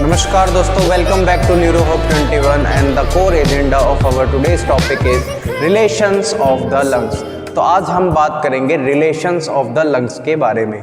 नमस्कार दोस्तों, welcome back to neuro hope 21 and the core agenda of our today's topic is relations of the lungs. तो आज हम बात करेंगे रिलेशंस ऑफ द लंग्स के बारे में।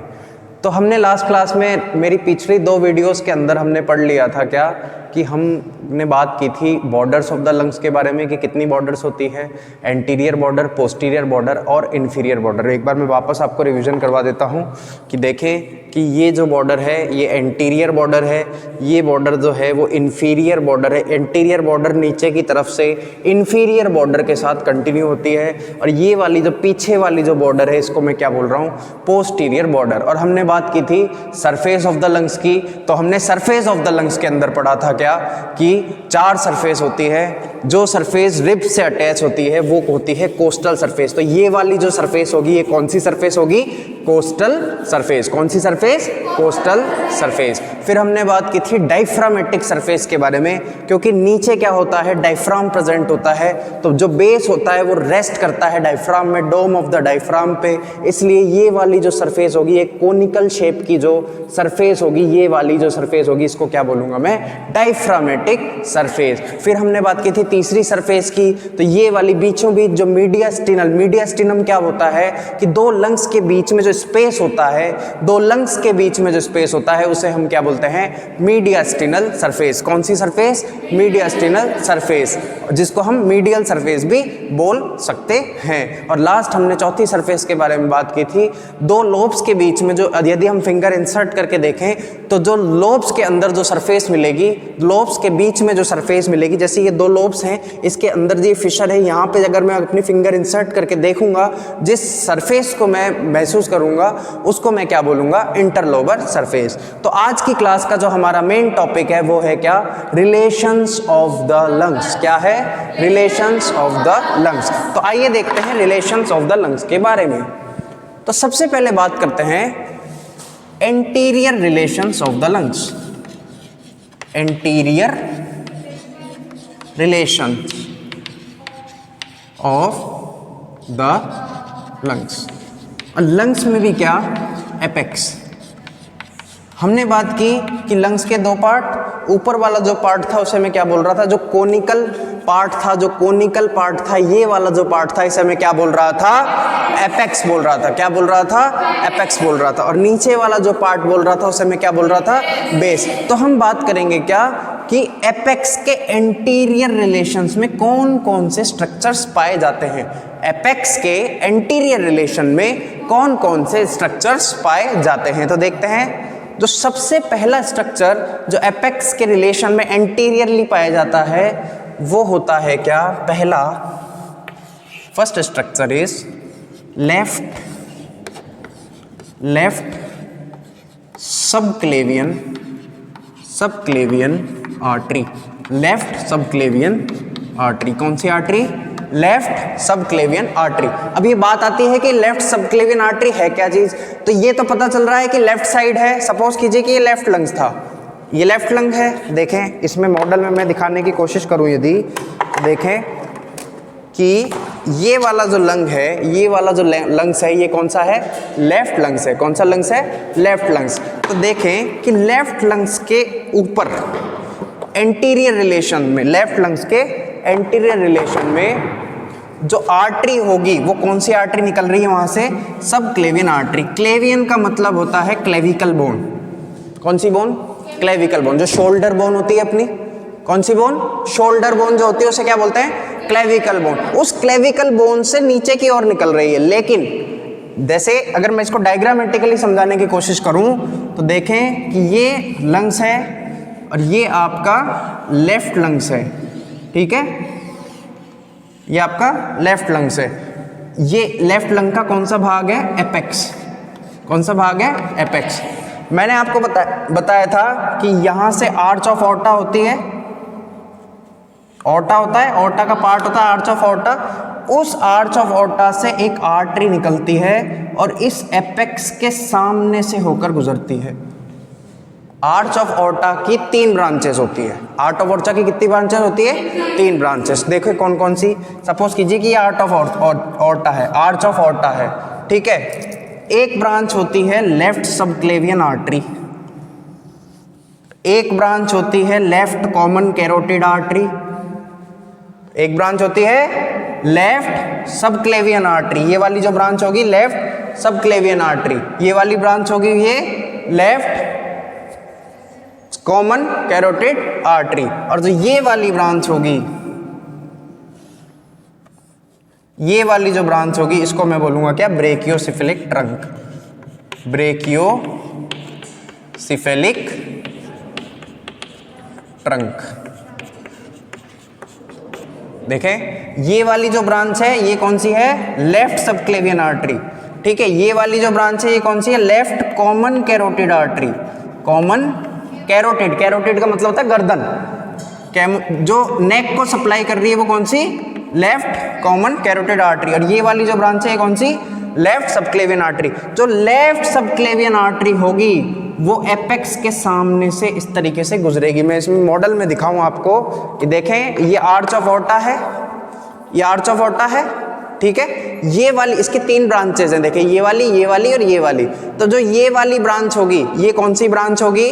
तो हमने लास्ट क्लास में मेरी पिछली 2 वीडियोस के अंदर हमने पढ़ लिया था क्या कि हमने बात की थी बॉर्डर्स ऑफ द लंग्स के बारे में कि कितनी बॉर्डर्स होती है, एंटीरियर बॉर्डर, पोस्टीरियर बॉर्डर और इन्फीरियर बॉर्डर। एक बार मैं वापस आपको रिवीजन करवा देता हूँ कि देखें कि ये जो बॉर्डर है ये एंटीरियर बॉर्डर है, ये बॉर्डर जो है वो इन्फीरियर बॉर्डर है। एंटीरियर बॉर्डर नीचे की तरफ से इन्फीरियर बॉर्डर के साथ कंटिन्यू होती है और ये वाली जो पीछे वाली जो बॉर्डर है इसको मैं क्या बोल रहा हूँ, पोस्टीरियर बॉर्डर। और हमने बात की थी सरफेस ऑफ द लंग्स की, तो हमने सरफेस ऑफ द लंग्स के अंदर पढ़ा था क्या कि 4 सरफेस होती है। जो सरफेस रिब से अटैच होती है वो होती है कोस्टल सरफेस। तो ये वाली जो सरफेस होगी ये कौन सी सरफेस होगी, कोस्टल सरफेस। कौन सी सरफेस, कोस्टल सरफेस। फिर हमने बात की थी डायफ्रामेटिक सरफेस के बारे में, क्योंकि नीचे क्या होता है, डायफ्राम प्रेजेंट होता है, तो जो बेस होता है वो रेस्ट करता है डायफ्राम में, डोम ऑफ द डायफ्राम पे। इसलिए ये वाली जो सरफेस होगी एक कोनिकल शेप की जो सरफेस होगी, ये वाली जो सरफेस होगी इसको क्या बोलूंगा मैं, डायफ्रामेटिक सरफेस। फिर हमने बात की थी तीसरी सरफेस की, तो ये वाली बीचों बीच जो मीडियास्टिनल, मीडियास्टिनम क्या होता है कि 2 लंग्स के बीच में जो स्पेस होता है, 2 लंग्स के बीच में जो स्पेस होता है उसे हम क्या बोलते हैं, मीडियास्टिनल सरफेस। कौन सी सरफेस, मीडियास्टिनल सरफेस, जिसको हम मीडियल सरफेस भी बोल सकते हैं। और लास्ट हमने चौथी सरफेस के बारे में बात की थी, 2 लोब्स के बीच में जो, यदि हम फिंगर इंसर्ट करके देखें तो जो लोब्स के अंदर जो सरफेस मिलेगी, लोब्स के बीच में जो सरफेस मिलेगी, जैसे ये 2 लोब्स हैं इसके अंदर ये फिशर है, यहाँ पे अगर मैं अपनी फिंगर इंसर्ट करके देखूंगा जिस सरफेस को मैं महसूस करूंगा उसको मैं क्या बोलूंगा, इंटरलोबर सरफेस। तो आज की क्लास का जो हमारा मेन टॉपिक है वो है क्या, रिलेशंस ऑफ द लंग्स। क्या है, रिलेशंस ऑफ द लंग्स। तो आइए देखते हैं रिलेशंस ऑफ द लंग्स के बारे में। तो सबसे पहले बात करते हैं anterior relations of the lungs. Anterior relations of the lungs. और लंग्स में भी क्या, एपेक्स। हमने बात की कि लंग्स के 2 पार्ट, ऊपर वाला जो पार्ट था उसे मैं क्या बोल रहा था, जो कोनिकल पार्ट था, जो कोनिकल पार्ट था, ये वाला जो पार्ट था इसे मैं क्या बोल रहा था, एपेक्स बोल रहा था। क्या बोल रहा था, एपेक्स बोल रहा था। और नीचे वाला जो पार्ट बोल रहा था उसे मैं क्या बोल रहा था, बेस। तो हम बात करेंगे क्या कि एपेक्स के एंटीरियर रिलेशंस में कौन कौन से स्ट्रक्चर्स पाए जाते हैं। एपेक्स के एंटीरियर रिलेशन में कौन कौन से स्ट्रक्चर्स पाए जाते हैं। तो देखते हैं, जो सबसे पहला स्ट्रक्चर जो एपेक्स के रिलेशन में एंटीरियरली पाया जाता है वो होता है क्या, पहला, first structure is left subclavian artery. Left subclavian artery. कौन सी आर्टरी, लेफ्ट सबक्लेवियन आर्टरी। अब ये बात आती है कि लेफ्ट सबक्लेवियन आर्टरी है क्या चीज, तो ये तो पता चल रहा है कि लेफ्ट साइड है। सपोज कीजिए कि ये लेफ्ट लंग्स था, ये लेफ्ट लंग है। देखें इसमें मॉडल में मैं दिखाने की कोशिश करूं, यदि देखें कि ये वाला जो लंग है, ये वाला जो लंग्स है ये कौन सा है, लेफ्ट लंग्स है। कौन सा लंग्स है, लेफ्ट लंग्स। तो देखें कि लेफ्ट लंग्स के ऊपर एंटीरियर रिलेशन में, लेफ्ट लंग्स के एंटीरियर रिलेशन में जो आर्टरी होगी वो कौन सी आर्टरी निकल रही है वहां से, सबक्लेवियन आर्टरी। क्लेवियन का मतलब होता है क्लेविकल बोन। कौन सी बोन, क्लेविकल बोन। जो शोल्डर बोन होती है अपनी, कौन सी बोन, शोल्डर बोन जो होती है उसे क्या बोलते हैं, क्लेविकल बोन। उस क्लेविकल बोन से नीचे की ओर निकल रही है। लेकिन जैसे अगर मैं इसको डायग्रामेटिकली समझाने की कोशिश करूं तो देखें कि ये लंग्स है और ये आपका लेफ्ट लंग्स है, ठीक है, ये आपका लेफ्ट लंग्स है। ये लेफ्ट लंग का कौन सा भाग है, एपेक्स। कौन सा भाग है, एपेक्स। मैंने आपको बताया था कि यहां से आर्च ऑफ ऑर्टा होती है, ऑर्टा होता है, ऑर्टा का पार्ट होता है आर्च ऑफ ऑर्टा। उस आर्च ऑफ ऑर्टा से एक आर्टरी निकलती है और इस एपेक्स के सामने से होकर गुजरती है। आर्च ऑफ ऑर्टा की 3 ब्रांचेस होती है। आर्च ऑफ ऑर्टा की कितनी ब्रांचेस होती है, 3 ब्रांचेस। देखो कौन कौन सी, सपोज कीजिए कि ये आर्च ऑफ ऑर्टा है, आर्च ऑफ ऑर्टा है, ठीक है। एक ब्रांच होती है लेफ्ट सबक्लेवियन आर्टरी, एक ब्रांच होती है लेफ्ट कॉमन कैरोटिड आर्टरी, एक ब्रांच होती है लेफ्ट सबक्लेवियन आर्टरी, ये वाली जो ब्रांच होगी लेफ्ट सबक्लेवियन आर्टरी, ये वाली ब्रांच होगी ये लेफ्ट कॉमन कैरोटिड आर्टरी, और जो ये वाली ब्रांच होगी, ये वाली जो ब्रांच होगी इसको मैं बोलूंगा क्या, ब्रेकियोसिफिलिक ट्रंक, ब्रेकियोसिफिलिक ट्रंक। देखें ये वाली जो ब्रांच है ये कौन सी है, लेफ्ट सबक्लेवियन आर्टरी, ठीक है। ये वाली जो ब्रांच है ये कौन सी है, left common carotid artery, common carotid, carotid का मतलब होता है गर्दन, जो नेक को सप्लाई कर रही है वो कौन सी, लेफ्ट कॉमन कैरोटिड आर्टरी, और ये वाली जो ब्रांच है कौन सी, लेफ्ट सबक्लेवियन आर्टरी। जो लेफ्ट सबक्लेवियन आर्टरी होगी वो एपेक्स के सामने से इस तरीके से गुजरेगी। मैं इसमें मॉडल में दिखाऊं आपको, ये देखें ये आर्च ऑफ ऑर्टा है, ये आर्च ऑफ ऑर्टा है, ठीक है। ये वाली इसकी तीन ब्रांचेज हैं, देखें ये वाली और ये वाली। तो जो ये वाली ब्रांच होगी ये कौन सी ब्रांच होगी,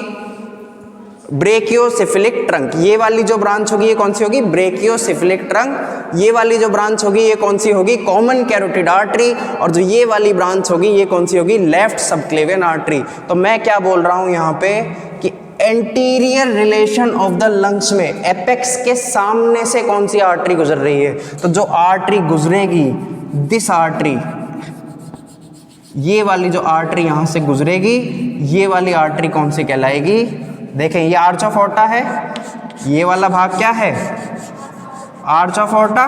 ब्रेकियोसिफिलिक ट्रंक। ये वाली जो ब्रांच होगी ये कौन सी होगी, ब्रेकियोसिफिलिक ट्रंक। ये वाली जो ब्रांच होगी ये कौन सी होगी, कॉमन कैरोटिड आर्टरी। और जो ये वाली ब्रांच होगी ये कौन सी होगी, लेफ्ट सबक्लेवियन आर्टरी। तो मैं क्या बोल रहा हूं यहाँ पे कि anterior relation of the lungs में एपेक्स के सामने से कौन सी आर्टरी गुजर रही है। तो जो आर्टरी गुजरेगी, दिस आर्टरी, ये वाली जो आर्टरी यहां से गुजरेगी, ये वाली आर्टरी कौन सी कहलाएगी। देखें ये आर्च ऑफ ऑर्टा है, ये वाला भाग क्या है, आर्च ऑफ ऑर्टा,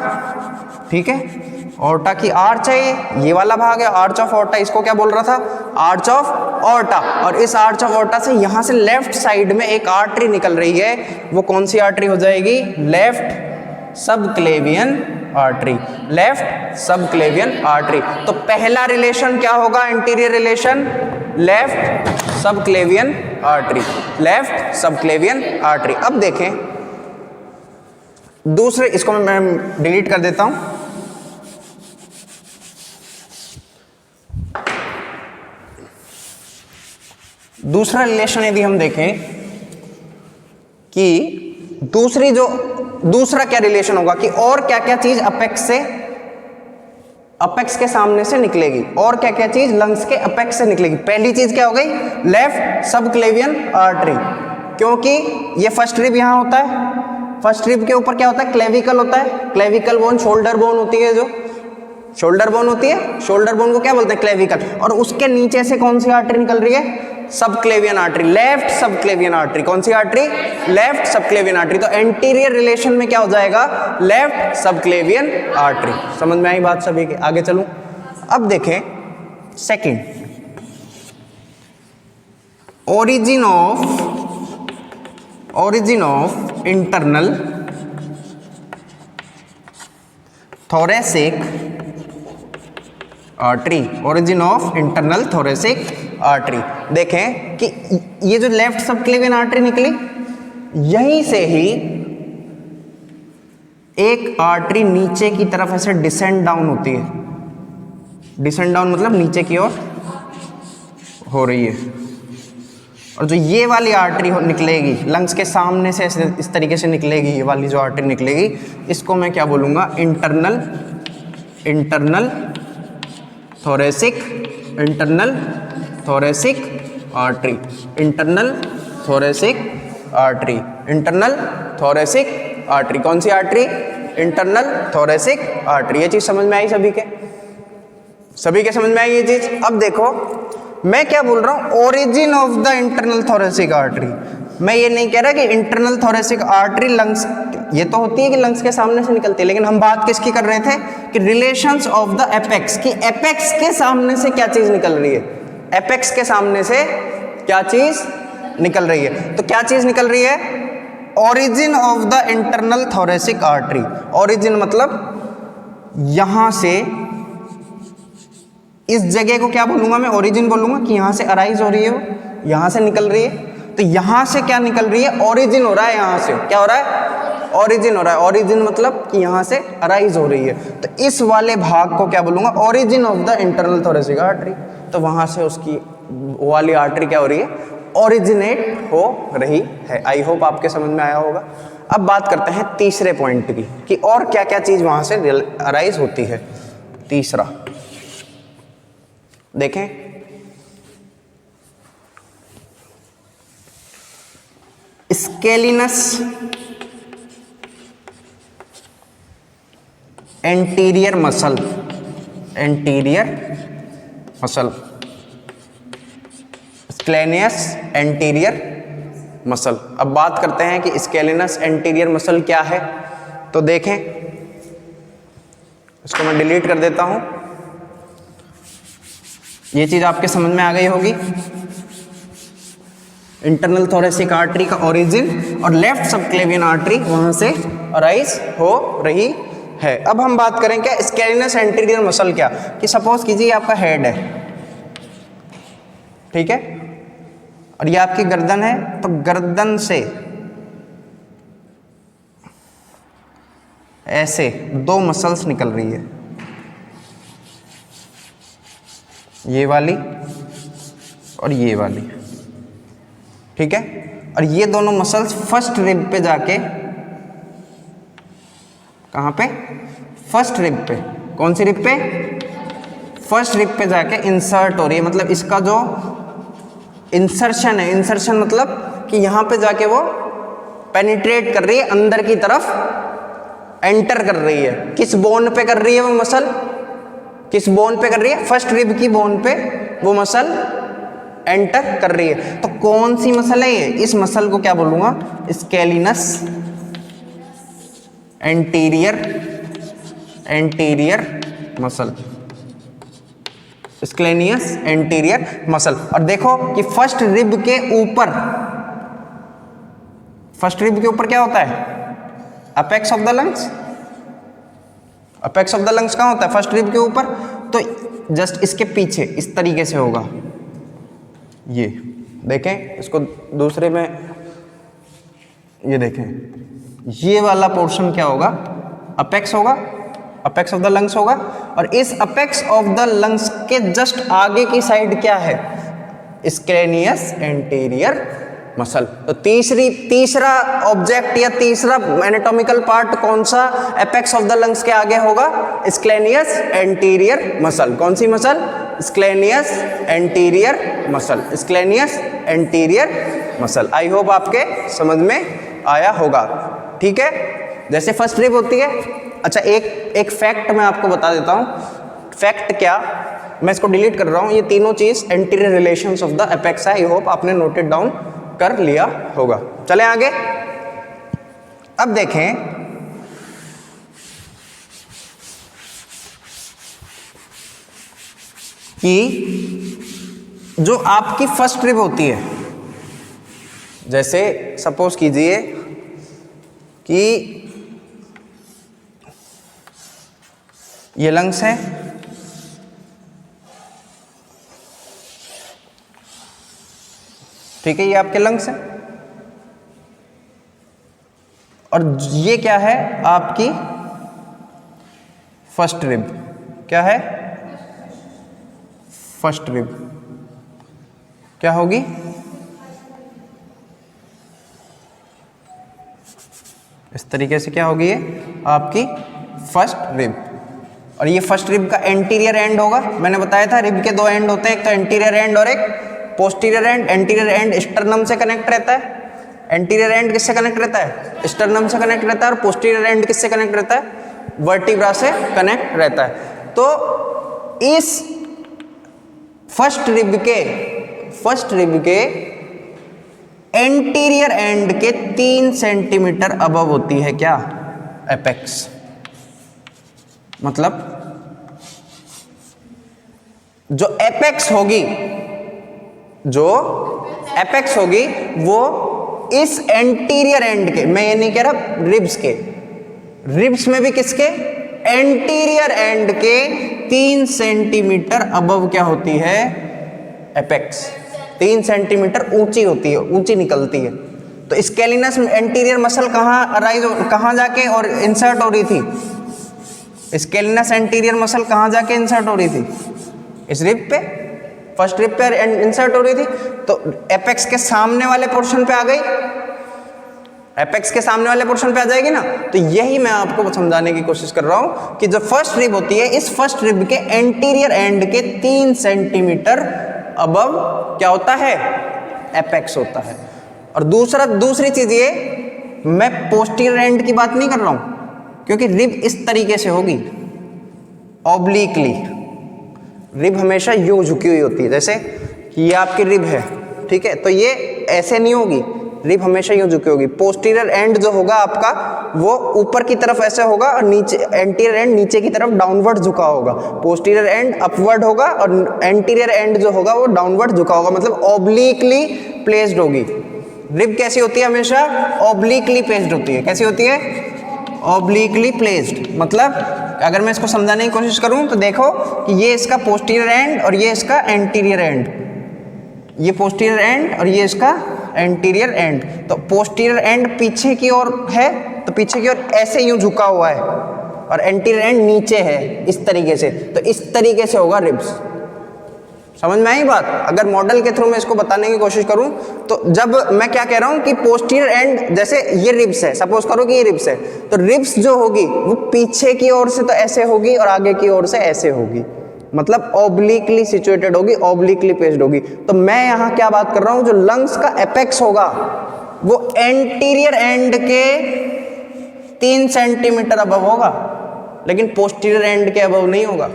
ठीक है। ऑर्टा की आर्च है ये वाला भाग है आर्च ऑफ ऑर्टा, इसको क्या बोल रहा था, आर्च ऑफ ऑर्टा। और इस आर्च ऑफ ऑर्टा से यहां से लेफ्ट साइड में एक आर्टरी निकल रही है, वो कौन सी आर्टरी हो जाएगी, left subclavian artery, left subclavian artery. तो पहला रिलेशन क्या होगा, anterior relation, left subclavian artery, left subclavian artery. अब देखें दूसरे, इसको मैं डिलीट कर देता हूं। दूसरा रिलेशन यदि हम देखें कि दूसरा क्या रिलेशन होगा कि और क्या क्या चीज अपेक्स के सामने से निकलेगी, और क्या क्या चीज लंग्स के अपेक्स से निकलेगी। पहली चीज क्या हो गई, लेफ्ट सबक्लेवियन आर्टरी, क्योंकि ये फर्स्ट रिब यहां होता है, फर्स्ट रिब के ऊपर क्या होता है, क्लेविकल होता है, क्लेविकल बोन, शोल्डर बोन होती है, जो शोल्डर बोन होती है, शोल्डर बोन को क्या बोलते हैं, क्लेविकल। और उसके नीचे से कौन सी आर्टरी निकल रही है, subclavian artery, left subclavian artery. कौन सी आर्टरी, लेफ्ट सबक्लेवियन आर्टरी। तो एंटीरियर रिलेशन में क्या हो जाएगा, लेफ्ट सबक्लेवियन आर्टरी। समझ में आई बात सभी के, आगे चलूं। अब देखें second, origin of internal thoracic artery, origin of internal thoracic artery. देखें कि ये जो लेफ्ट सबक्लेवियन आर्टरी निकली, यहीं से ही एक आर्टरी नीचे की तरफ ऐसे डिसेंड डाउन होती है, डिसेंड डाउन मतलब नीचे की ओर हो रही है। और जो ये वाली आर्टरी निकलेगी लंग्स के सामने से ऐसे इस तरीके से निकलेगी, ये वाली जो आर्टरी निकलेगी, इसको मैं क्या बोलूँगा, internal thoracic artery, internal thoracic artery. कौन सी आर्टरी, इंटरनल थोरेसिक आर्टरी। ये चीज समझ में आई सभी के समझ में आई ये चीज। अब देखो मैं क्या बोल रहा हूं, origin of the internal thoracic artery. मैं ये नहीं कह रहा कि इंटरनल थोरेसिक आर्टरी लंग्स, ये तो होती है कि लंग्स के सामने से निकलती है, लेकिन हम बात किसकी कर रहे थे कि रिलेशंस ऑफ द एपेक्स, कि एपेक्स के सामने से क्या चीज निकल रही है, एपेक्स के सामने से क्या चीज निकल रही है। तो क्या चीज निकल रही है, origin of the internal thoracic artery. Origin मतलब यहां से, इस जगह को क्या बोलूंगा मैं, ओरिजिन बोलूंगा कि यहां से अराइज हो रही है, वो यहां से निकल रही है। तो यहां से क्या निकल रही है, ओरिजिन हो रहा है, यहां से क्या हो रहा है, ओरिजिन हो रहा है। ओरिजिन मतलब कि यहां से अराइज हो रही है। तो इस वाले भाग को क्या बोलूंगा, origin of the internal thoracic artery. तो वहां से उसकी वाली आर्टरी क्या हो रही है, ओरिजिनेट हो रही है। आई होप आपके समझ में आया होगा। अब बात करते हैं तीसरे पॉइंट की कि और क्या क्या चीज वहां से अराइज होती है। तीसरा देखें, scalenus anterior muscle, anterior muscle, scalenus anterior muscle. अब बात करते हैं कि स्केलिनस एंटीरियर मसल क्या है। तो देखें, इसको मैं डिलीट कर देता हूं। ये चीज आपके समझ में आ गई होगी। इंटरनल थोरेसिक आर्टरी का ओरिजिन और लेफ्ट सबक्लेवियन आर्टरी वहां से अराइज हो रही है। अब हम बात करें क्या स्केलिनस एंटीरियर मसल क्या, कि सपोज कीजिए आपका हेड है, ठीक है, और ये आपकी गर्दन है, तो गर्दन से ऐसे दो मसल्स निकल रही है, ये वाली और ये वाली, ठीक है। और ये दोनों मसल्स फर्स्ट रिब पे जाके, कहां पे, फर्स्ट रिब पे, कौन सी रिब पे, फर्स्ट रिब पे जाके इंसर्ट हो रही है। मतलब इसका जो इंसर्शन है, इंसर्शन मतलब कि यहां पे जाके वो पेनिट्रेट कर रही है, अंदर की तरफ एंटर कर रही है। किस बोन पे कर रही है वो मसल, किस बोन पे कर रही है, फर्स्ट रिब की बोन पे वो मसल एंटर कर रही है। तो कौन सी मसल है ये, इस मसल को क्या बोलूंगा, scalenus anterior, anterior muscle, scalenus anterior muscle. और देखो कि फर्स्ट रिब के ऊपर, फर्स्ट रिब के ऊपर क्या होता है, apex of the lungs, apex of the lungs कहाँ होता है, फर्स्ट रिब के ऊपर। तो जस्ट इसके पीछे इस तरीके से होगा, ये देखें, इसको दूसरे में ये देखें, ये वाला पोर्शन क्या होगा, अपेक्स होगा, अपेक्स ऑफ द लंग्स होगा। और इस अपेक्स ऑफ द लंग्स के जस्ट आगे की साइड क्या है, स्क्लेनियस एंटीरियर मसल। तो तीसरा ऑब्जेक्ट या तीसरा एनाटॉमिकल पार्ट कौन सा एपेक्स ऑफ द लंग्स के आगे होगा, स्क्लेनियस एंटीरियर मसल। कौन सी muscle, scalenus anterior muscle, scalenus anterior muscle. I hope आपके समझ में आया होगा, ठीक है। जैसे फर्स्ट रिब होती है। अच्छा, एक फैक्ट मैं आपको बता देता हूं। फैक्ट क्या, मैं इसको डिलीट कर रहा हूं। ये तीनों चीज anterior relations of the apex है। आई होप आपने नोटेड डाउन कर लिया होगा। चलें आगे। अब देखें, कि जो आपकी फर्स्ट रिब होती है, जैसे सपोज कीजिए कि ये लंग्स है, ठीक है, ये आपके लंग्स हैं, और ये क्या है, आपकी फर्स्ट रिब। क्या है, फर्स्ट रिब क्या होगी, इस तरीके से क्या होगी, ये आपकी फर्स्ट रिब। और ये फर्स्ट रिब का एंटीरियर एंड होगा। मैंने बताया था रिब के दो एंड होते हैं, एक तो एंटीरियर एंड और एक posterior and. Anterior and sternum से कनेक्ट रहता है, एंटीरियर एंड किससे कनेक्ट रहता है, स्टर्नम से कनेक्ट रहता है। और पोस्टीरियर एंड किससे कनेक्ट रहता है, वर्टिब्रा से कनेक्ट रहता है। तो इस फर्स्ट रिब के एंटीरियर एंड के 3 सेंटीमीटर अबव होती है क्या, एपेक्स। मतलब जो एपेक्स होगी वो इस एंटीरियर एंड के, मैं ये नहीं कह रहा रिब्स के, रिब्स में भी किसके, एंटीरियर एंड के 3 सेंटीमीटर अबव क्या होती है, एपेक्स। 3 सेंटीमीटर ऊंची होती है, ऊंची निकलती है। तो स्केलिनस एंटीरियर मसल कहाँ जाके और इंसर्ट हो रही थी, स्केलिनस एंटीरियर मसल कहाँ जाके इंसर्ट हो रही थी, इस रिब पे, फर्स्ट रिब पे इंसर्ट हो रही थी, तो एपेक्स के सामने वाले पोर्शन पे आ गई, एपेक्स के सामने वाले पोर्शन पे आ जाएगी ना। तो यही मैं आपको समझाने की कोशिश कर रहा हूं कि जो फर्स्ट रिब होती है, इस फर्स्ट रिब के एंटीरियर एंड के 3 सेंटीमीटर अबव क्या होता है, एपेक्स होता है। और दूसरी चीज ये, मैं पोस्टीरियर एंड की बात नहीं कर रहा हूं, क्योंकि रिब इस तरीके से होगी, ऑब्लिकली। रिब हमेशा यूं झुकी हुई होती है, जैसे ये आपकी रिब है, ठीक है, तो ये ऐसे नहीं होगी, रिब हमेशा यूं झुकी होगी। पोस्टीरियर एंड जो होगा आपका वो ऊपर की तरफ ऐसे होगा और नीचे एंटीरियर एंड नीचे की तरफ डाउनवर्ड झुका होगा। पोस्टीरियर एंड अपवर्ड होगा और एंटीरियर एंड जो होगा वो डाउनवर्ड झुका होगा, मतलब ऑब्लिकली प्लेस्ड होगी। रिब कैसी होती है, हमेशा ऑब्लिकली प्लेस्ड होती है। कैसी होती है, ऑब्लिकली प्लेस्ड। मतलब अगर मैं इसको समझाने की कोशिश करूं तो देखो कि ये इसका पोस्टीरियर एंड और ये इसका एंटीरियर एंड, ये पोस्टीरियर एंड और ये इसका एंटीरियर एंड। तो पोस्टीरियर एंड पीछे की ओर है, तो पीछे की ओर ऐसे यूं झुका हुआ है, और एंटीरियर एंड नीचे है इस तरीके से। तो इस तरीके से होगा रिब्स। समझ में आई बात? अगर मॉडल के थ्रू मैं इसको बताने की कोशिश करूं तो जब मैं क्या कह रहा हूं कि पोस्टीरियर एंड, जैसे ये रिब्स है, सपोज करो कि ये रिब्स है, तो रिब्स जो होगी वो पीछे की ओर से तो ऐसे होगी और आगे की ओर से ऐसे होगी, मतलब ऑब्लिकली सिचुएटेड होगी, ऑब्लिकली प्लेस्ड होगी। तो मैं यहां क्या बात कर रहा हूं, जो लंग्स का एपेक्स होगा वो एंटीरियर एंड के 3 सेंटीमीटर अबव होगा, लेकिन पोस्टीरियर एंड के अबव नहीं होगा।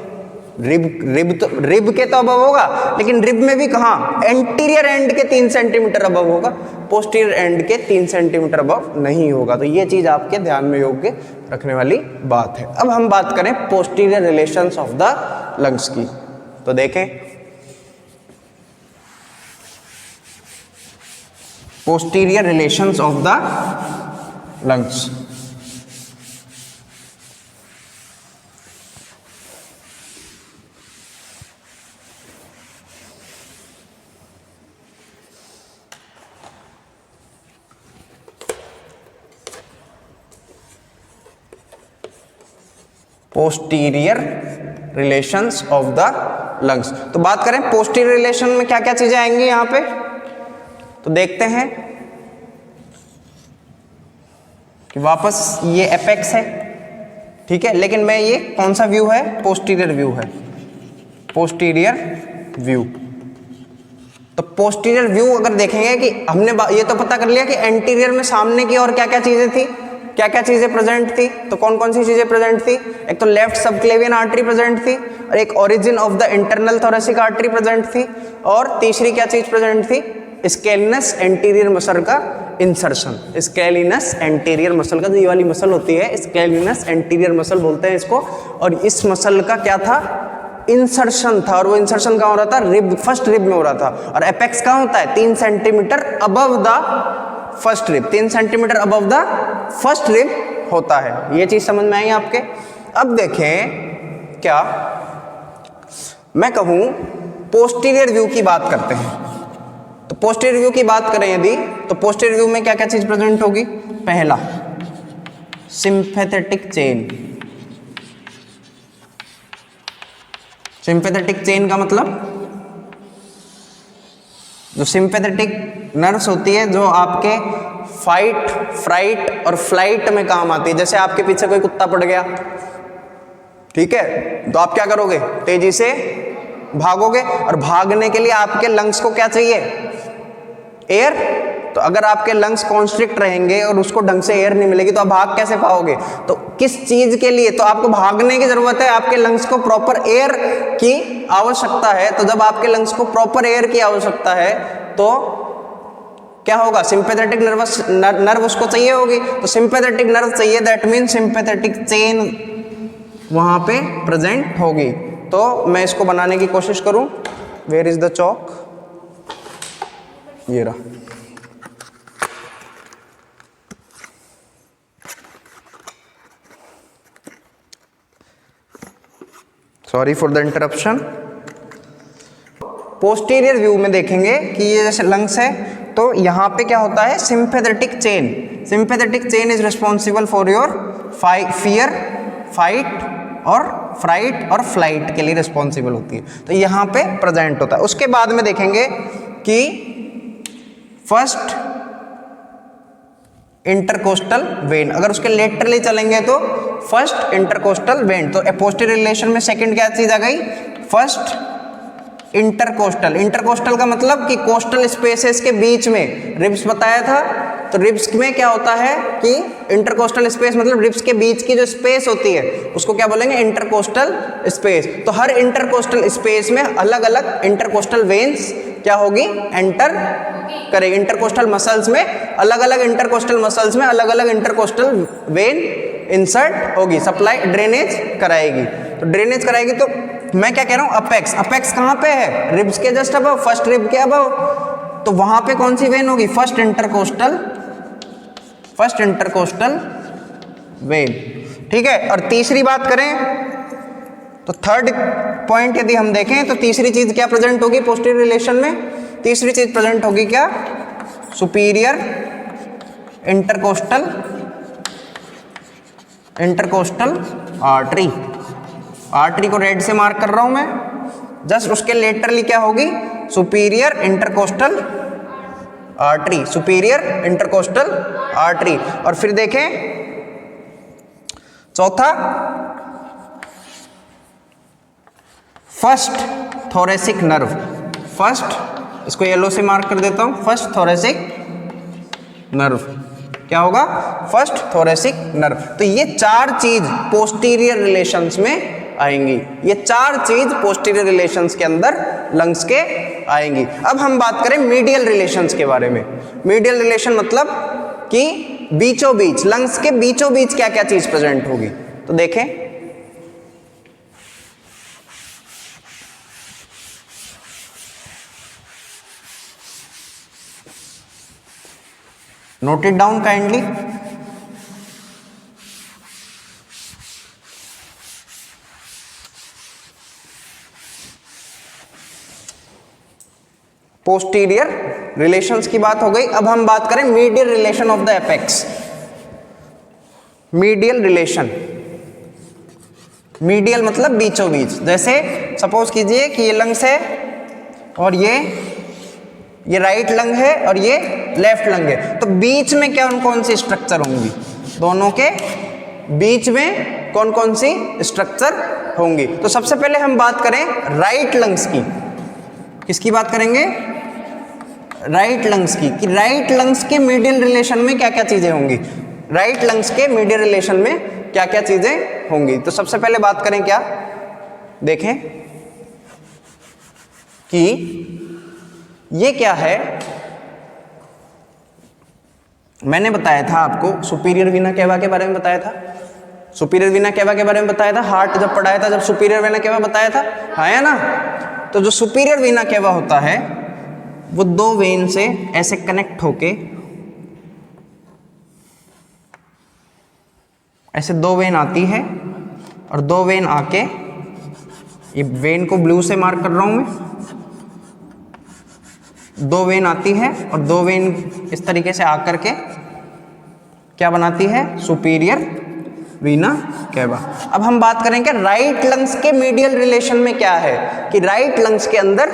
रिब के तो अबव होगा, लेकिन रिब में भी कहाँ, एंटीरियर एंड के 3 सेंटीमीटर अबव होगा, पोस्टीरियर एंड के 3 सेंटीमीटर अबव नहीं होगा। तो ये चीज आपके ध्यान में योग्य रखने वाली बात है। अब हम बात करें posterior relations of the lungs की, तो देखें posterior relations of the lungs. Posterior relations of the lungs. तो बात करें पोस्टीरियर रिलेशन में क्या क्या चीजें आएंगी यहां पे, तो देखते हैं कि वापस ये एपेक्स है, ठीक है, लेकिन मैं ये कौन सा व्यू है, पोस्टीरियर व्यू है, पोस्टीरियर व्यू। तो पोस्टीरियर व्यू अगर देखेंगे कि हमने ये तो पता कर लिया कि एंटीरियर में सामने की और क्या क्या चीजें थी, क्या क्या चीजें प्रेजेंट थी, तो कौन कौन सी चीजें प्रेजेंट थी, एक तो लेफ्ट सबक्लेवियन आर्टरी प्रेजेंट थी, और एक origin of the internal thoracic artery present थी, और तीसरी क्या चीज प्रेजेंट थी, स्केलिनस एंटीरियर मसल का इंसर्शन। स्केलिनस एंटीरियर मसल का, जो ये वाली मसल होती है स्केलिनस एंटीरियर मसल बोलते हैं इसको, और इस मसल का क्या था, इंसर्शन था, और वो इंसर्शन कहाँ हो रहा था, रिब, फर्स्ट रिब में हो रहा था। और एपेक्स कहाँ होता है, 3 centimetre above the first rib, 3 centimetre above the first rib होता है। ये चीज समझ में आई आपके? अब देखें, क्या मैं कहूं पोस्टीरियर व्यू की बात करते हैं, तो पोस्टीरियर व्यू की बात करें यदि, तो पोस्टीरियर व्यू में क्या क्या चीज प्रेजेंट होगी, पहला सिंपैथेटिक चेन। सिंपैथेटिक चेन का मतलब जो सिंपैथेटिक नर्व्स होती है जो आपके फाइट, फ्राइट और फ्लाइट में काम आती है। जैसे आपके पीछे कोई कुत्ता पड़ गया, ठीक है, तो आप क्या करोगे, तेजी से भागोगे, और भागने के लिए आपके लंग्स को क्या चाहिए, एयर। तो अगर आपके लंग्स कॉन्स्ट्रिक्ट रहेंगे और उसको ढंग से एयर नहीं मिलेगी तो आप भाग कैसे पाओगे, तो किस चीज के लिए, तो आपको भागने की जरूरत है, आपके लंग्स को प्रॉपर एयर की आवश्यकता है। तो जब आपके लंग्स को प्रॉपर एयर की आवश्यकता है तो क्या होगा, सिंपैथेटिक नर्व उसको चाहिए होगी, तो सिंपैथेटिक नर्व चाहिए, दैट मीन सिंपैथेटिक चेन वहां पे प्रेजेंट होगी। तो मैं इसको बनाने की कोशिश करूं, वेयर इज द चॉक, ये रहा। Sorry for the interruption. Posterior view में देखेंगे कि ये जैसे लंग्स है, तो यहाँ पे क्या होता है, sympathetic chain. Sympathetic chain is responsible for your fear, fight और फ्राइट और फ्लाइट के लिए रिस्पॉन्सिबल होती है, तो यहाँ पे प्रेजेंट होता है। उसके बाद में देखेंगे कि फर्स्ट इंटरकोस्टल वेन, अगर उसके लेटरली चलेंगे तो फर्स्ट इंटरकोस्टल वेन, तो पोस्टीरियर रिलेशन में सेकंड क्या चीज आ गई, फर्स्ट इंटरकोस्टल। इंटरकोस्टल का मतलब कि कोस्टल स्पेसेस के बीच में, रिब्स बताया था, तो रिब्स में क्या होता है कि इंटरकोस्टल स्पेस मतलब रिब्स के बीच की जो स्पेस होती है उसको क्या बोलेंगे, इंटरकोस्टल स्पेस। तो हर इंटरकोस्टल स्पेस में अलग अलग इंटरकोस्टल वेन्स क्या होगी, एंटर करेगी। इंटरकोस्टल मसल्स में अलग अलग इंटरकोस्टल मसल्स में अलग अलग इंटरकोस्टल वेन इंसर्ट होगी, सप्लाई ड्रेनेज कराएगी। तो ड्रेनेज कराएगी, तो मैं क्या कह रहा हूँ, अपेक्स, अपेक्स कहाँ पे है, रिब्स के जस्ट अबव, फर्स्ट रिब के अबव, तो वहां पे कौन सी वेन होगी, फर्स्ट इंटरकोस्टल वेन। ठीक है, और तीसरी बात करें तो थर्ड पॉइंट यदि हम देखें तो तीसरी चीज क्या प्रेजेंट होगी पोस्टीरियर रिलेशन में, तीसरी चीज प्रेजेंट होगी क्या, सुपीरियर इंटरकोस्टल आर्टरी। आर्टरी को रेड से मार्क कर रहा हूं मैं, जस्ट उसके लेटरली क्या होगी, superior intercostal artery, superior intercostal artery. और फिर देखें चौथा, फर्स्ट थोरेसिक नर्व, फर्स्ट, इसको येलो से मार्क कर देता हूं, फर्स्ट थोरेसिक नर्व क्या होगा, फर्स्ट थोरेसिक नर्व। तो ये चार चीज पोस्टीरियर रिलेशंस में आएंगी, ये चार चीज पोस्टीरियर रिलेशंस के अंदर लंग्स के आएंगी। अब हम बात करें मीडियल रिलेशंस के बारे में। मीडियल रिलेशन मतलब कि बीचों बीच, लंग्स के बीचों बीच क्या क्या चीज प्रेजेंट होगी, तो देखें note it down kindly. Posterior relations की बात हो गई, अब हम बात करें medial relation of the apex. Medial relation, medial मतलब बीचों बीच, जैसे सपोज कीजिए कि ये लंग्स है और ये राइट लंग है और ये लेफ्ट लंग है, तो बीच में क्या कौन सी स्ट्रक्चर होंगी, दोनों के बीच में कौन कौन सी स्ट्रक्चर होंगी। तो सबसे पहले हम बात करें राइट लंग्स की, किसकी बात करेंगे, राइट लंग्स की, कि राइट लंग्स के मीडियल रिलेशन में क्या क्या चीजें होंगी, राइट लंग्स के मीडियल रिलेशन में क्या क्या चीजें होंगी। तो सबसे पहले बात करें क्या, देखें कि ये क्या है, मैंने बताया था आपको सुपीरियर वीना केवा के बारे में बताया था, सुपीरियर वीना केवा के बारे में बताया था, हार्ट जब पढ़ाया था जब सुपीरियर वीना केवा बताया था, है ना। तो जो सुपीरियर वीना केवा होता है वो दो वेन से ऐसे कनेक्ट होके, ऐसे दो वेन आती है और दो वेन आके, ये वेन को ब्लू से मार्क कर रहा हूं मैं, दो वेन आती है और दो वेन इस तरीके से आकर के क्या बनाती है, सुपीरियर वीना केवा। अब हम बात करेंगे राइट लंग्स के मीडियल रिलेशन में क्या है, कि राइट लंग्स के अंदर,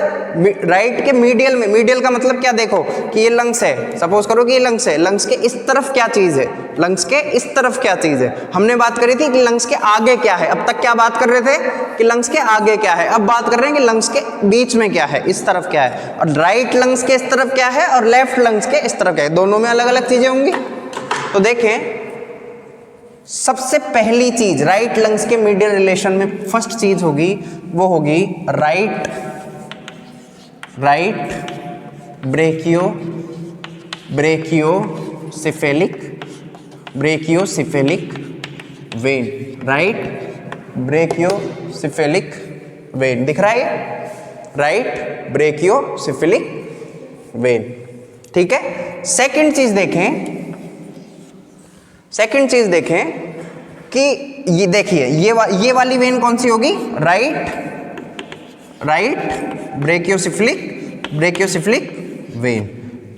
राइट के मीडियल में, मीडियल का मतलब क्या, देखो कि ये लंग्स है, सपोज करो कि ये लंग्स है, लंग्स के इस तरफ क्या चीज है, लंग्स के इस तरफ क्या चीज है। हमने बात करी थी कि लंग्स के आगे क्या है, अब तक क्या बात कर रहे थे कि लंग्स के आगे क्या है, अब बात कर रहे हैं कि लंग्स के बीच में क्या है, इस तरफ क्या है, और राइट लंग्स के इस तरफ क्या है और लेफ्ट लंग्स के इस तरफ क्या है, दोनों में अलग अलग चीजें होंगी। तो देखें सबसे पहली चीज राइट लंग्स के मीडियल रिलेशन में फर्स्ट चीज होगी वो होगी राइट ब्रेकियोसिफेलिक वेन, राइट ब्रेकियोसिफेलिक वेन दिख रहा है, राइट ब्रेकियोसिफेलिक वेन। ठीक है, सेकंड चीज देखें कि ये देखिए ये वाली वेन कौन सी होगी, राइट ब्रेकियोसिफेलिक वेन।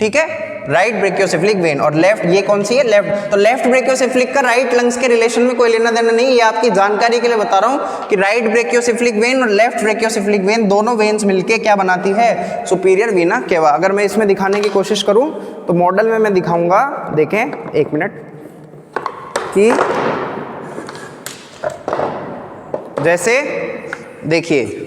ठीक है, राइट ब्रेकियोसेफलिक वेन, और लेफ्ट ये कौन सी है, लेफ्ट। तो लेफ्ट ब्रेकियोसेफलिक का राइट लंग्स के रिलेशन में कोई लेना देना नहीं, ये आपकी जानकारी के लिए बता रहा हूं कि राइट ब्रेकियोसेफलिक वेन और लेफ्ट ब्रेकियोसेफलिक वेन दोनों वेन्स मिलके क्या बनाती है, सुपीरियर वीना केवा। अगर मैं इसमें दिखाने की कोशिश करूं तो मॉडल में मैं दिखाऊंगा, देखें एक मिनट, कि जैसे देखिए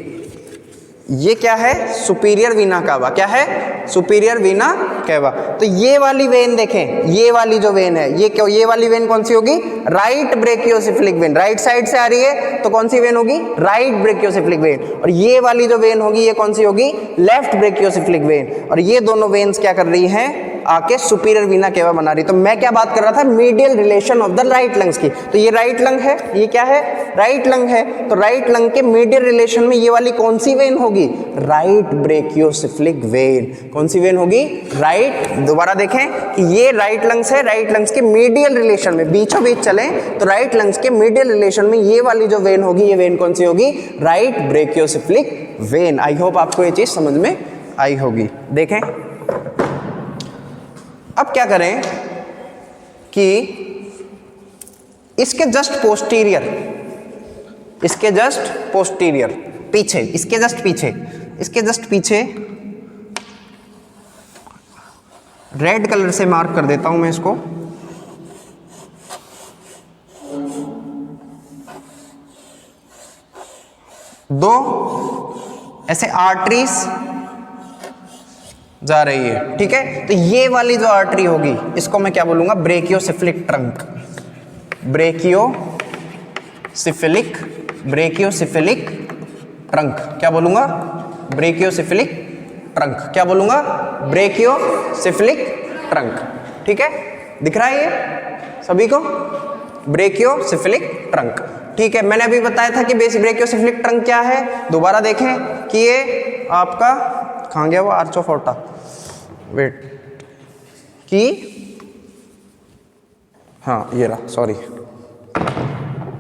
ये क्या है, सुपीरियर वीना कावा, क्या है, सुपीरियर वीना केवा। तो ये वाली वेन देखें, ये वाली जो वेन है, ये क्यों, ये वाली वेन कौन सी होगी, right brachiocephalic when, right side से आ रही है तो कौन सी वेन होगी, राइट ब्रेकियोसेफलिक वेन। और ये वाली जो वेन होगी ये कौन सी होगी, लेफ्ट ब्रेकियोसेफलिक वेन। और ये दोनों वेन्स क्या कर रही हैं, आके सुपीरियर वीना केवा बना रही। तो मैं क्या बात कर रहा था, medial relation of the right lungs की। तो ये राइट लंग है, ये क्या है, राइट लंग है। तो राइट लंग के मीडियल रिलेशन में ये वाली कौन सी वेन होगी, राइट ब्रेकियोसेफलिक वेन। कौन सी वेन होगी, राइट, दोबारा देखें कि ये राइट लंग्स है, राइट लंग्स के मीडियल रिलेशन में, बीचों बीच चले तो राइट लंग्स के मीडियल रिलेशन में ये वाली जो वेन होगी, ये वेन कौन सी होगी, right brachiocephalic when. I hope आपको ये चीज समझ में आई होगी। देखें अब क्या करें कि इसके जस्ट पोस्टीरियर, इसके जस्ट पोस्टीरियर पीछे, इसके जस्ट पीछे, इसके जस्ट पीछे रेड कलर से मार्क कर देता हूं मैं इसको। दो ऐसे आर्टरीज जा रही है, ठीक है। तो ये वाली जो आर्टरी होगी इसको मैं क्या बोलूंगा, ब्रेकियोसेफलिक ट्रंक, ब्रेकियोसेफलिक, ब्रेकियोसेफलिक ट्रंक, क्या बोलूंगा, ब्रेकियोसेफलिक ट्रंक, क्या बोलूंगा, ब्रेकियोसेफलिक ट्रंक, ठीक है। दिख रहा है ये सभी को, ब्रेकियोसेफलिक ट्रंक, ठीक है। मैंने अभी बताया था कि बेसिक ब्रेकियोसेफलिक ट्रंक क्या है, दोबारा देखें कि ये आपका कहाँ गया वो आर्च ऑफ ओर्टा, वेट, कि हाँ ये रहा, सॉरी,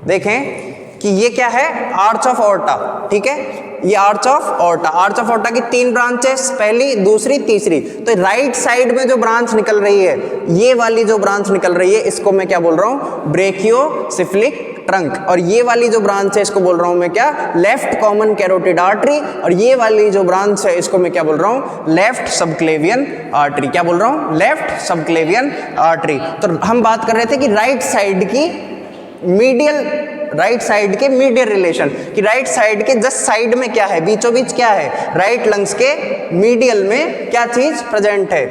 देखें कि ये क्या है, आर्च ऑफ ओर्टा, ठीक है। ये arch of aorta, arch of aorta की तीन ब्रांचेस, पहली, दूसरी, तीसरी। तो राइट साइड में जो ब्रांच निकल रही है, ये वाली जो ब्रांच निकल रही है, इसको मैं क्या बोल रहा हूं, ब्रेकियोसेफलिक ट्रंक। और ये वाली जो ब्रांच है इसको बोल रहा हूं मैं क्या, लेफ्ट कॉमन कैरोटिड आर्टरी। और ये वाली जो ब्रांच है इसको मैं क्या बोल रहा हूं, लेफ्ट सबक्लेवियन आर्टरी, क्या बोल रहा हूं, लेफ्ट सबक्लेवियन आर्टरी। तो हम बात कर रहे थे कि राइट साइड की मीडियल, राइट साइड के मीडियल रिलेशन, कि राइट साइड के जस्ट साइड में क्या है, बीचों बीच क्या है, राइट लंग्स के मीडियल में क्या चीज प्रेजेंट है।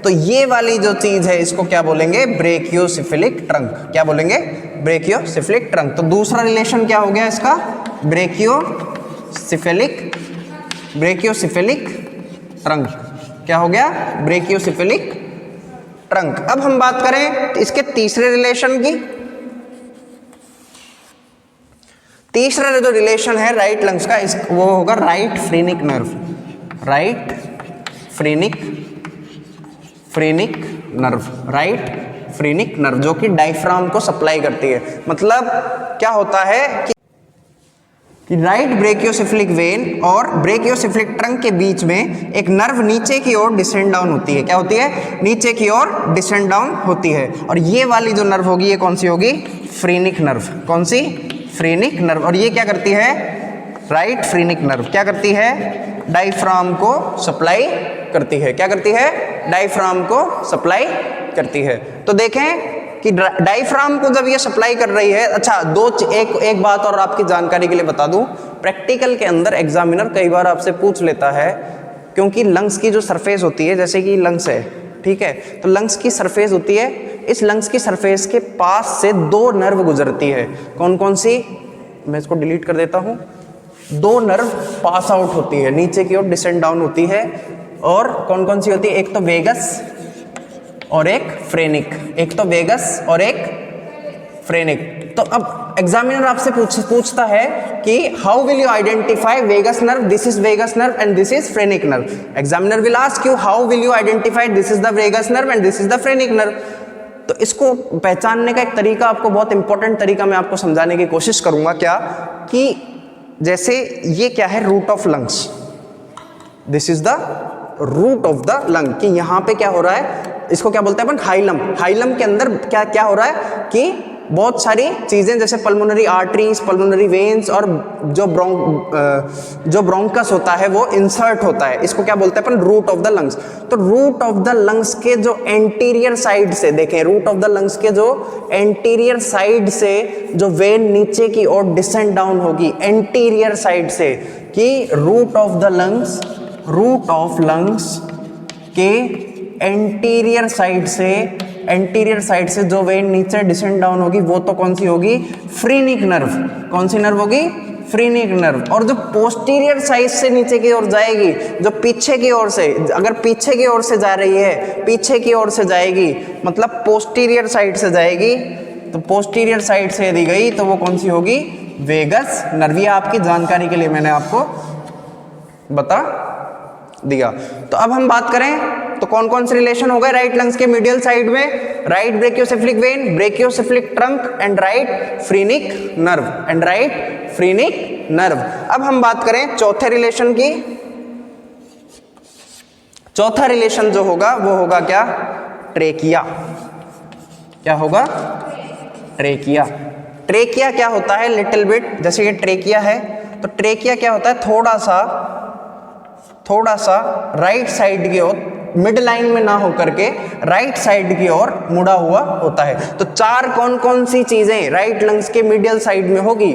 तो ये वाली जो चीज है इसको क्या बोलेंगे, ब्रेकियोसेफलिक ट्रंक, क्या बोलेंगे, ब्रेकियोसेफलिक ट्रंक। तो दूसरा रिलेशन क्या हो गया इसका, ब्रेकियोसेफलिक, ब्रेकियोसेफलिक ट्रंक, क्या हो गया, ब्रेकियोसेफलिक ट्रंक। अब हम बात करें इसके तीसरे रिलेशन की। तीसरा जो रिलेशन है राइट लंग्स का, इस वो होगा right phrenic nerve, right phrenic, phrenic nerve, right phrenic nerve, जो कि डायफ्राम को सप्लाई करती है। मतलब क्या होता है कि राइट ब्रेकियोसेफलिक वेन और ब्रेकियोसेफलिक ट्रंक के बीच में एक नर्व नीचे की ओर डिसेंड डाउन होती है, क्या होती है, नीचे की ओर डिसेंड डाउन होती है। और ये वाली जो नर्व होगी ये कौन सी होगी, फ्रेनिक नर्व, कौन सी, फ्रेनिक नर्व। और ये क्या करती है, राइट फ्रेनिक नर्व क्या करती है, डायफ्राम को सप्लाई करती है, क्या करती है, डायफ्राम को सप्लाई करती है। तो देखें कि डायफ्राम को जब ये सप्लाई कर रही है, अच्छा एक बात और आपकी जानकारी के लिए बता दूं, प्रैक्टिकल के अंदर एग्जामिनर कई बार आपसे पूछ लेता है, क्योंकि लंग्स की जो सरफेस होती है, जैसे कि लंग्स है, ठीक है, तो लंग्स की सरफेस होती है, इस लंग्स की सरफेस के पास से दो नर्व गुजरती है। कौन कौन सी, मैं इसको डिलीट कर देता हूं। दो नर्व पास आउट होती है, नीचे की ओर डिसेंड डाउन होती है। और कौन कौन सी होती है, एक तो वेगस और एक फ्रेनिक, एक तो वेगस और एक फ्रेनिक। तो अब एग्जामिनर आपसे पूछता है कि how will you identify vagus nerve, this is vagus nerve and this is phrenic nerve. Examiner will ask you how will you identify this is the vagus nerve and this is the phrenic nerve. तो इसको पहचानने का एक तरीका, आपको बहुत important तरीका मैं आपको समझाने की कोशिश करूंगा, क्या कि जैसे ये क्या है, root of lungs, this is the root of the lung, कि यहाँ पे क्या हो रहा है, इसको क्या बोलते हैं अपन, हाइलम। हाइलम के अंदर क्या क्या हो रहा है कि बहुत सारी चीजें जैसे पल्मोनरी आर्टरीज, पल्मोनरी वेन्स और जो ब्रोंकस होता है वो इंसर्ट होता है। इसको क्या बोलते हैं अपन, रूट ऑफ द लंग्स। तो रूट ऑफ द लंग्स के जो एंटीरियर साइड से, देखें रूट ऑफ द लंग्स के जो एंटीरियर साइड से जो वेन नीचे की ओर डिसेंड डाउन होगी एंटीरियर साइड से, कि root of the lungs, root of lungs के एंटीरियर साइड से जो वेन नीचे डिसेंड डाउन होगी वो तो कौन सी होगी, फ्रीनिक नर्व। कौन सी नर्व होगी, फ्रीनिक नर्व। और जो पोस्टीरियर साइड से नीचे की ओर जाएगी, जो पीछे की ओर से, अगर पीछे की ओर से जा रही है, पीछे की ओर से जाएगी मतलब पोस्टीरियर साइड से जाएगी, तो पोस्टीरियर साइड से यदि गई तो वो कौन सी होगी, वेगस नर्व। ये आपकी जानकारी के लिए मैंने आपको बता दिया। तो अब हम बात करें तो कौन कौन से रिलेशन हो गए राइट लंग्स के मीडियल साइड में, right brachiocephalic vein, brachiocephalic trunk and right phrenic nerve, and right phrenic nerve. अब हम बात करें चौथे रिलेशन की। चौथा रिलेशन जो होगा वो होगा क्या, ट्रेकिया। क्या होगा, ट्रेकिया। ट्रेकिया क्या होता है, लिटिल बिट, जैसे ये ट्रेकिया है तो ट्रेकिया क्या होता है, थोड़ा सा राइट साइड की ओर, मिड लाइन में ना होकर के राइट साइड की ओर मुड़ा हुआ होता है। तो चार कौन कौन सी चीजें राइट लंग्स के मीडियल साइड में होगी,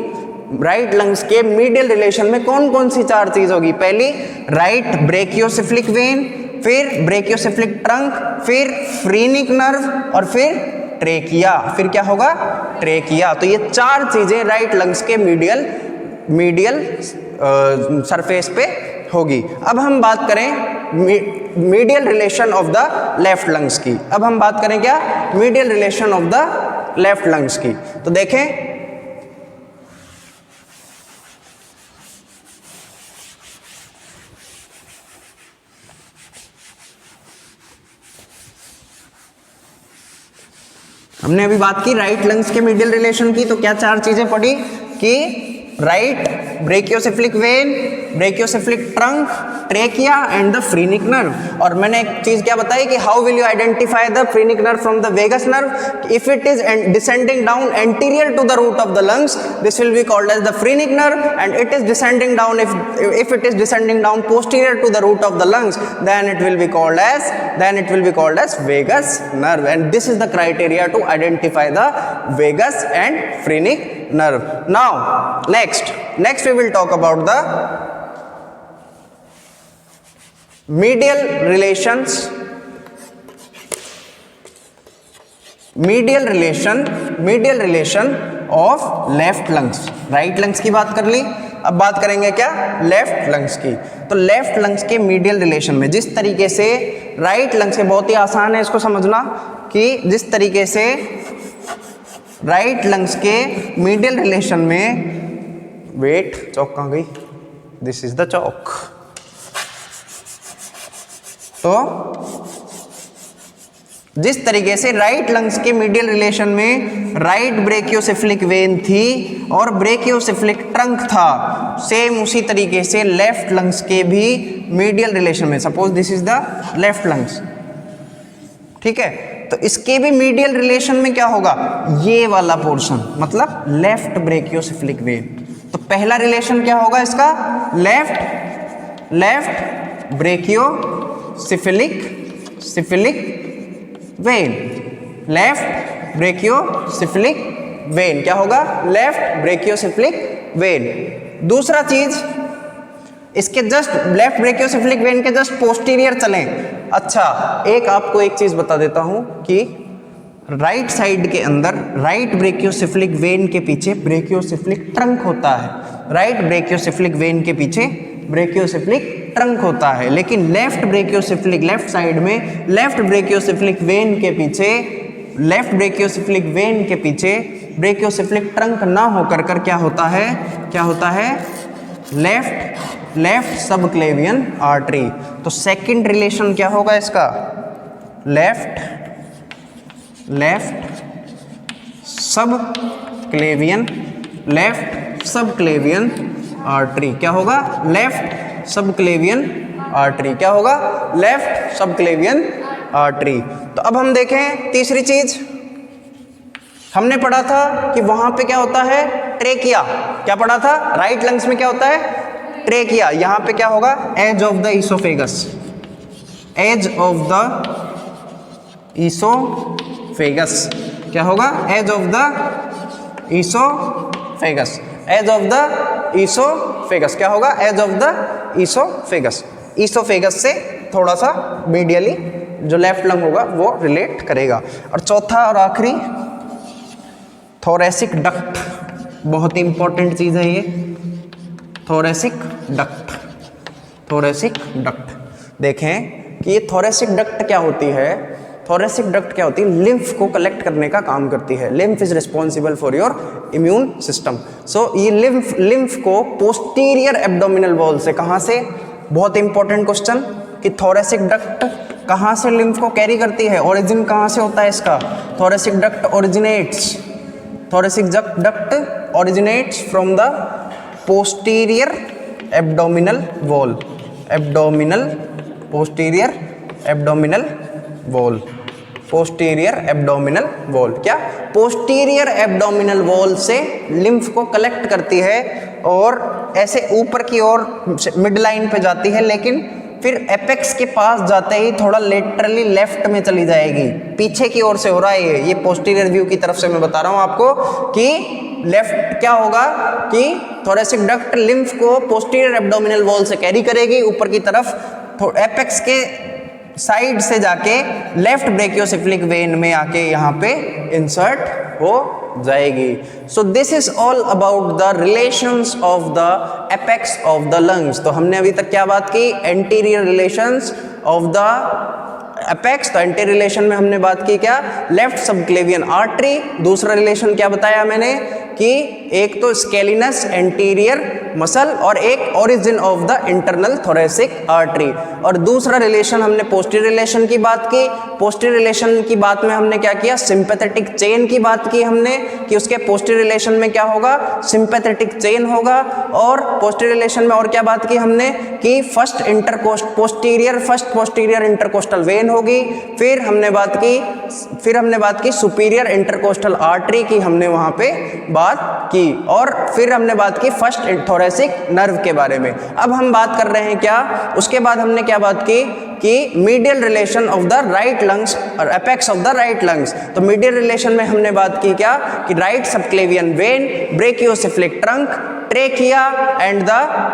राइट लंग्स के मीडियल रिलेशन में कौन कौन सी चार चीज होगी, पहली राइट ब्रेकियोसेफलिक वेन, फिर ब्रेकियोसेफलिक ट्रंक, फिर फ्रीनिक नर्व और फिर ट्रेकिया। फिर क्या होगा, ट्रेकिया। तो ये चार चीजें राइट लंग्स के मीडियल सरफेस पे होगी। अब हम बात करें medial relation of the left lungs की। अब हम बात करें क्या, medial relation of the left lungs की। तो देखें हमने अभी बात की राइट लंग्स के मीडियल रिलेशन की, तो क्या चार चीजें पढ़ी कि right brachiocephalic vein, brachiocephalic trunk, trachea and the phrenic nerve. और मैंने एक चीज क्या बताई कि how will you identify the phrenic nerve from the vagus nerve, if it is descending down anterior to the root of the lungs this will be called as the phrenic nerve, and it is descending down if it is descending down posterior to the root of the lungs then it will be called as vagus nerve, and this is the criteria to identify the vagus and phrenic nerve. Now next we will talk about the medial relation of left lungs. Right lungs की बात कर ली, अब बात करेंगे क्या, left lungs की। तो left lungs के मीडियल रिलेशन में जिस तरीके से राइट लंग्स के, बहुत ही आसान है इसको समझना, कि जिस तरीके से राइट लंग्स के मीडियल रिलेशन में, वेट चौक कहाँ गई, दिस इज द चौक। तो जिस तरीके से राइट लंग्स के मीडियल रिलेशन में राइट ब्रेकियोसेफलिक वेन थी और ब्रेकियोसेफलिक ट्रंक था, सेम उसी तरीके से लेफ्ट लंग्स के भी मीडियल रिलेशन में, suppose this is the left lungs, ठीक है, तो इसके भी मीडियल रिलेशन में क्या होगा, ये वाला पोर्शन, मतलब लेफ्ट ब्रेकियोसेफलिक वेन। तो पहला रिलेशन क्या होगा इसका, left brachiocephalic vein, left brachiocephalic when क्या होगा, लेफ्ट ब्रेकियोसेफलिक वेन। दूसरा चीज, इसके जस्ट लेफ्ट ब्रेकियोसेफलिक वेन के जस्ट पोस्टीरियर चलें। अच्छा, आपको एक चीज बता देता हूं कि राइट साइड के अंदर राइट ब्रेकियोसेफलिक वेन के पीछे ब्रेकियोसेफलिक ट्रंक होता है, राइट ब्रेकियोसेफलिक वेन के पीछे ब्रेकियोसेफलिक ट्रंक होता है, लेकिन लेफ्ट साइड में लेफ्ट ब्रेकियोसेफलिक वेन के पीछे ब्रेकियोसेफलिक ट्रंक ना होकर कर क्या होता है लेफ्ट सबक्लेवियन आर्टरी। तो सेकंड रिलेशन क्या होगा इसका, लेफ्ट सबक्लेवियन आर्टरी क्या होगा, लेफ्ट सबक्लेवियन आर्टरी क्या होगा, लेफ्ट सबक्लेवियन आर्टरी। तो अब हम देखें तीसरी चीज, हमने पढ़ा था कि वहां पे क्या होता है, ट्रेकिया। क्या पढ़ा था, राइट लंग्स में क्या होता है, ट्रेकिया। यहां पे क्या होगा, edge of the oesophagus, edge of the oesophagus. क्या होगा, edge of the oesophagus, edge of the oesophagus. क्या होगा, edge of the oesophagus. Oesophagus से थोड़ा सा मीडियली जो लेफ्ट लंग होगा वो रिलेट करेगा। और चौथा और आखिरी, थोरेसिक डक्ट। बहुत ही इंपॉर्टेंट चीज है ये, थोरेसिक डक्ट। थोरेसिक डक्ट देखें कि ये थोरेसिक डक्ट क्या होती है। थोरेसिक डक्ट क्या होती है, लिम्फ को कलेक्ट करने का काम करती है। Lymph is responsible for your immune system. So ये लिम्फ को पोस्टीरियर एब्डोमिनल वॉल से, कहाँ से, बहुत इंपॉर्टेंट क्वेश्चन, कि थोरेसिक डक्ट कहाँ से लिम्फ को कैरी करती है, ओरिजिन कहाँ से होता है इसका। Thoracic duct originates, thoracic duct originates from the posterior abdominal wall, abdominal, posterior abdominal wall, posterior abdominal wall. क्या, पोस्टीरियर एब्डोमिनल वॉल से लिम्फ को कलेक्ट करती है और ऐसे ऊपर की ओर मिड लाइन पे जाती है, लेकिन फिर एपेक्स के पास जाते ही थोड़ा लेटरली लेफ्ट में चली जाएगी, पीछे की ओर से हो रहा है ये पोस्टीरियर व्यू की तरफ से मैं बता रहा हूं आपको कि लेफ्ट क्या होगा कि थोरेसिक डक्ट लिम्फ को पोस्टीरियर एब्डोमिनल वॉल से कैरी करेगी ऊपर की तरफ, एपेक्स के साइड से जाके लेफ्ट ब्रेकियोसेफलिक वेन में आके यहाँ पे इंसर्ट हो जाएगी। So this is all about the relations of the apex of the lungs. तो हमने अभी तक क्या बात की, anterior relations of the apex. तो एंटीरियर रिलेशन में हमने बात की क्या, लेफ्ट सबक्लेवियन आर्टरी। दूसरा रिलेशन क्या बताया मैंने कि एक तो स्केलिनस एंटीरियर मसल और एक origin of the internal thoracic artery. और दूसरा रिलेशन हमने पोस्टीरियर रिलेशन की बात की। पोस्टीरियर रिलेशन की बात में हमने क्या किया, सिंपैथेटिक चेन की बात की हमने कि उसके पोस्टीरियर रिलेशन में क्या होगा, सिंपैथेटिक चेन होगा। और पोस्टीरियर रिलेशन में और क्या बात की हमने कि फर्स्ट पोस्टीरियर इंटरकोस्टल वेन होगी। फिर हमने बात की सुपीरियर इंटरकोस्टल आर्टरी की, हमने वहां पे बात की। और फिर हमने बात की फर्स्ट थोरेसिक नर्व के बारे में। अब हम बात कर रहे हैं क्या, उसके बाद हमने क्या बात की कि medial relation of the right lungs और apex of the right lungs. तो मीडियल रिलेशन में हमने बात की क्या कि right subclavian vein, brachiocephalic trunk, trachea and the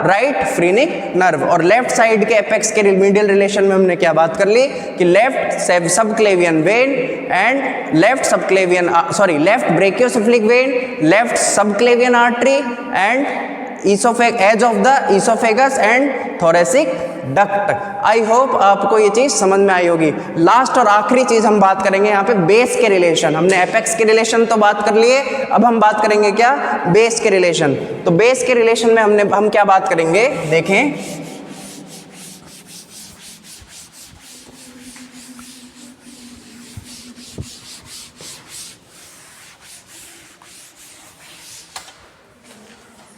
right phrenic nerve. और लेफ्ट साइड के एपेक्स के मीडियल रिलेशन में हमने क्या बात कर ली कि left subclavian vein and left brachiocephalic vein, left subclavian artery and edge of the oesophagus and thoracic duct. I hope आपको ये चीज समझ में आई होगी। लास्ट और आखिरी चीज हम बात करेंगे यहाँ पे बेस के रिलेशन। हमने एपेक्स के रिलेशन तो बात कर लिए, अब हम बात करेंगे क्या, बेस के रिलेशन। तो बेस के रिलेशन में हम क्या बात करेंगे, देखें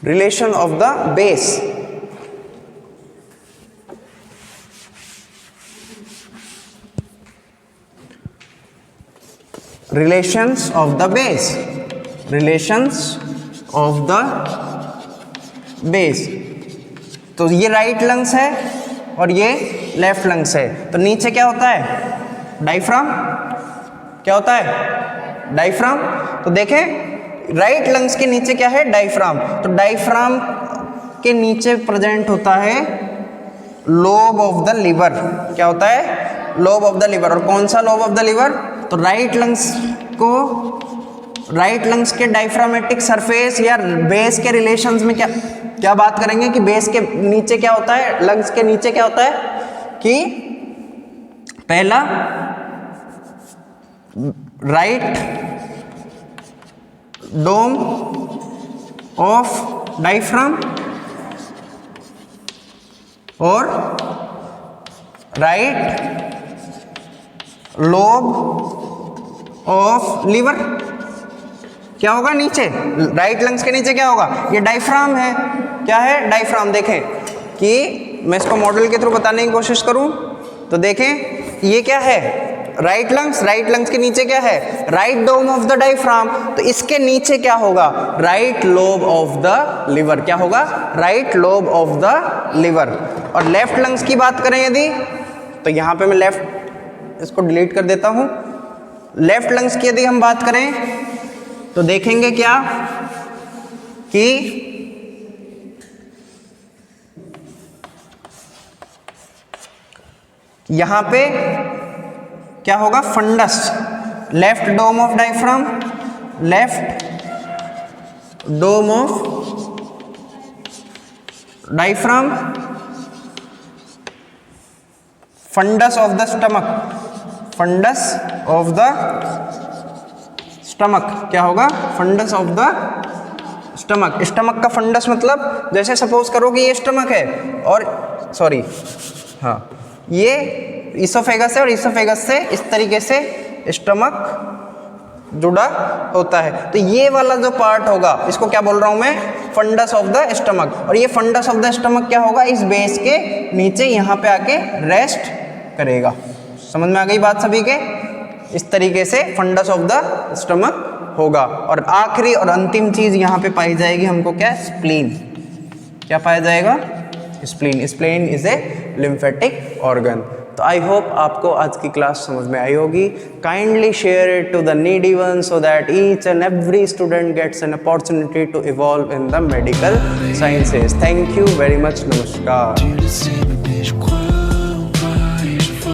relation of the base. Relations of the base, relations of the base. तो ये राइट लंग्स है और ये लेफ्ट लंग्स है। तो नीचे क्या होता है, डायफ्राम। क्या होता है, डायफ्राम। तो देखें राइट लंग्स के नीचे क्या है, डायफ्राम। तो डायफ्राम के नीचे प्रेजेंट होता है लोब ऑफ द लिवर। क्या होता है, लोब ऑफ द लिवर। और कौन सा लोब ऑफ द लिवर, तो राइट लंग्स के डायफ्रामेटिक सरफेस या बेस के रिलेशंस में क्या बात करेंगे कि बेस के नीचे क्या होता है, लंग्स के नीचे क्या होता है कि पहला राइट डोम ऑफ डायफ्राम और राइट लोब ऑफ लिवर। क्या होगा नीचे, राइट लंग्स के नीचे क्या होगा, ये डायफ्राम है। क्या है, डायफ्राम। देखें कि मैं इसको मॉडल के थ्रू बताने की कोशिश करूं तो देखें ये क्या है, राइट लंग्स के नीचे क्या है, right dome of the diaphragm, तो इसके नीचे क्या होगा, right lobe of the liver, क्या होगा, right lobe of the liver. और लेफ्ट लंग्स की बात करें यदि, तो यहां पे मैं लेफ्ट इसको डिलीट कर देता हूं। लेफ्ट लंग्स की यदि हम बात करें तो देखेंगे क्या कि यहां पे क्या होगा, fundus, left dome of diaphragm, left dome of diaphragm, fundus of the stomach, fundus of the stomach, क्या होगा, fundus of the stomach. Stomach का फंडस मतलब जैसे सपोज करो कि ये स्टमक है और सॉरी हाँ ये इसोफेगस है और इसोफेगस से इस तरीके से स्टमक जुड़ा होता है, तो ये वाला जो पार्ट होगा इसको क्या बोल रहा हूं मैं, फंडस ऑफ द स्टमक। और ये फंडस ऑफ द स्टमक क्या होगा, इस बेस के नीचे यहाँ पे आके रेस्ट करेगा। समझ में आ गई बात सभी के, इस तरीके से फंडस ऑफ द स्टमक होगा। और आखिरी और अंतिम चीज यहाँ पे पाई जाएगी हमको, क्या, स्प्लीन, क्या पाया जाएगा, spleen. Spleen is a lymphatic organ. तो आई होप आपको आज की क्लास समझ में आई होगी। Kindly share it to the needy one so that each and every student gets an opportunity to evolve in the medical sciences. Thank you very much, नमस्कार।